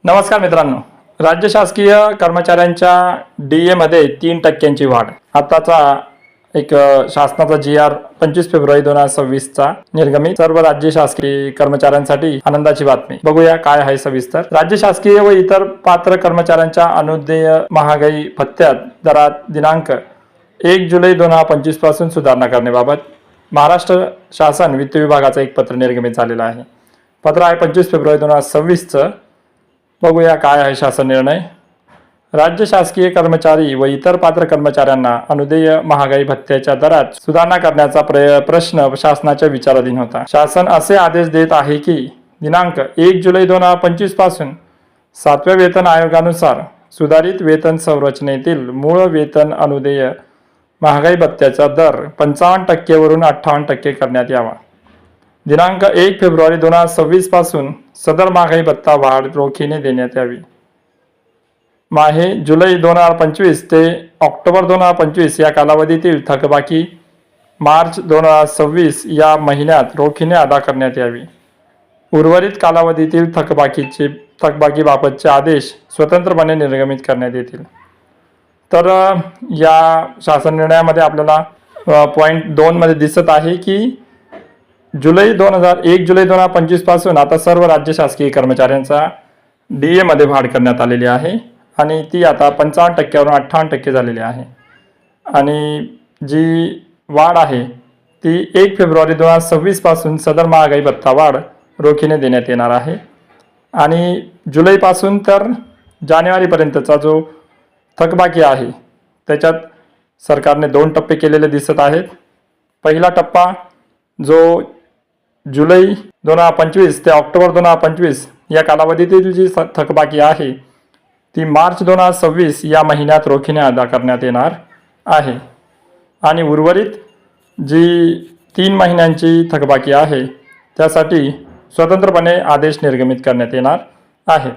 नमस्कार मित्रांनो, राज्य शासकीय कर्मचाऱ्यांच्या DA मध्ये 3% वाढ। आताचा एक शासनाचा GR 25 फेब्रुवारी 2026 चा निर्गमित सर्व राज्य शासकीय कर्मचाऱ्यांसाठी आनंदाची बातमी। बघूया काय आहे सविस्तर। राज्य शासकीय व इतर पात्र कर्मचाऱ्यांच्या अनुदेय महागाई भत्त्यात दरात दिनांक 1 जुलै 2025 पासून सुधारणा करण्याबाबत महाराष्ट्र शासन वित्त विभागाचा एक पत्र निर्गमित झालेला आहे। पत्र आहे 25 फेब्रुवारी 2026 चं। बघूया काय आहे शासन निर्णय। राज्य शासकीय कर्मचारी व इतर पात्र कर्मचाऱ्यांना अनुदेय महागाई भत्त्याच्या दरात सुधारणा करण्याचा प्रश्न शासनाच्या विचाराधीन होता। शासन असे आदेश देत आहे की दिनांक 1 जुलै 2025 पासून 7व्या वेतन आयोगानुसार सुधारित वेतन संरचनेतील मूळ वेतन अनुदेय महागाई भत्त्याचा दर 55% वरून 58% करण्यात यावा। दिनांक 1 फेब्रुवारी 2026 पासून सदर महागाई भत्ता वाढ रोखीने देण्यात यावी। माहे जुलै 2025 ते ऑक्टोबर 2025 या कालावधीतील थकबाकी मार्च 2026 या महिन्यात रोखीने अदा करण्यात यावी। उर्वरित कालावधीतील थकबाकीबाबतचे आदेश स्वतंत्रपणे निर्गमित करण्यात येतील। तर या शासन निर्णयामध्ये आपल्याला पॉइंट 2 मध्ये दिसत आहे की 1 जुलै 2025 पासून आता सर्व राज्य शासकीय कर्मचाऱ्यांचा DA मध्ये वाढ करण्यात आलेली आहे आणि ती आता 55% वरून 58% झालेली आहे। आणि जी वाढ आहे ती 1 फेब्रुवारी 2026 पासून सदर महागाई भत्ता वाढ रोखीने देण्यात येणार आहे। आणि जुलैपासून तर जानेवारीपर्यंतचा जो थकबाकी आहे त्याच्यात सरकारने 2 टप्पे केलेले दिसत आहेत। पहिला टप्पा जो जुलै 2025 ते ऑक्टोबर 2025 या कालावधीतील जी थकबाकी आहे ती मार्च 2026 या महिन्यात रोखीने अदा करण्यात येणार आहे। आणि उर्वरित जी 3 महिन्यांची थकबाकी आहे त्यासाठी स्वतंत्रपणे आदेश निर्गमित करण्यात येणार आहे।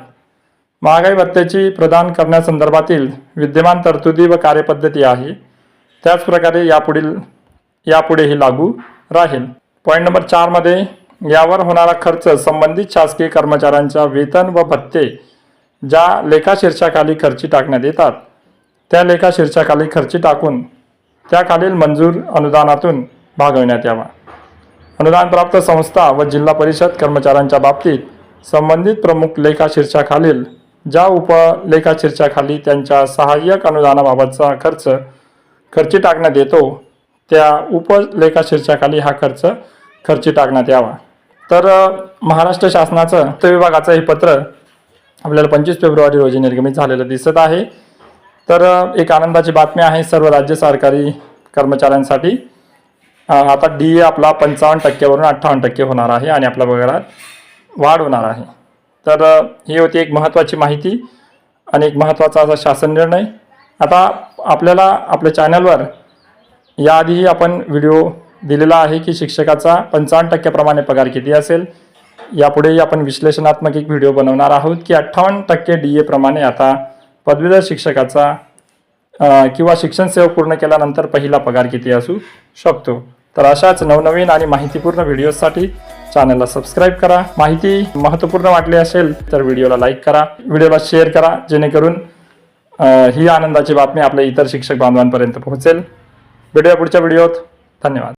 महागाई भत्त्याची प्रदान करण्यासंदर्भातील विद्यमान तरतुदी व कार्यपद्धती आहे त्याच प्रकारे यापुढेही लागू राहील। पॉइंट नंबर 4 मध्ये यावर होणारा खर्च संबंधित शासकीय कर्मचाऱ्यांच्या वेतन व भत्ते ज्या लेखाशीर्षाखाली खर्ची टाकण्यात येतात त्या लेखाशीर्षाखाली खर्ची टाकून त्याखालील मंजूर अनुदानातून भागविण्यात यावा। अनुदान प्राप्त संस्था व जिल्हा परिषद कर्मचाऱ्यांच्या बाबतीत संबंधित प्रमुख लेखाशीर्षाखालील ज्या उपलेखाशीर्षाखाली त्यांच्या सहाय्यक अनुदानाबाबतचा खर्ची टाकण्यात येतो त्या उपलेखाशीर्षाखाली हा खर्ची टाकण्यात यावा। तर महाराष्ट्र शासनाचं वित्त विभागाचं हे पत्र आपल्याला 25 फेब्रुवारी रोजी निर्गमित झालेलं दिसत आहे। तर एक आनंदाची बातमी आहे सर्व राज्य सरकारी कर्मचाऱ्यांसाठी। आता DA आपला 55% वरून 58% होणार आहे आणि आपल्या पगारात वाढ होणार आहे। तर ही होती एक महत्त्वाची माहिती आणि एक महत्त्वाचा असा शासन निर्णय। आता आपल्याला आपल्या चॅनलवर याआधीही आपण व्हिडिओ दिलेला आहे की शिक्षकाचा 55% प्रमाणे पगार किती असेल। यापुढेही आपण विश्लेषणात्मक एक व्हिडिओ बनवणार आहोत की 58% DA प्रमाणे आता पदवीधर शिक्षकाचा किंवा शिक्षण सेवा पूर्ण केल्यानंतर पहिला पगार किती असू शकतो। तर अशाच नवनवीन आणि माहितीपूर्ण व्हिडिओसाठी चॅनलला सबस्क्राईब करा। माहिती महत्त्वपूर्ण वाटली असेल तर व्हिडिओला लाईक करा, व्हिडिओला शेअर करा जेणेकरून ही आनंदाची बातमी आपल्या इतर शिक्षक बांधवांपर्यंत पोहोचेल। भेटूया पुढच्या व्हिडिओत। धन्यवाद।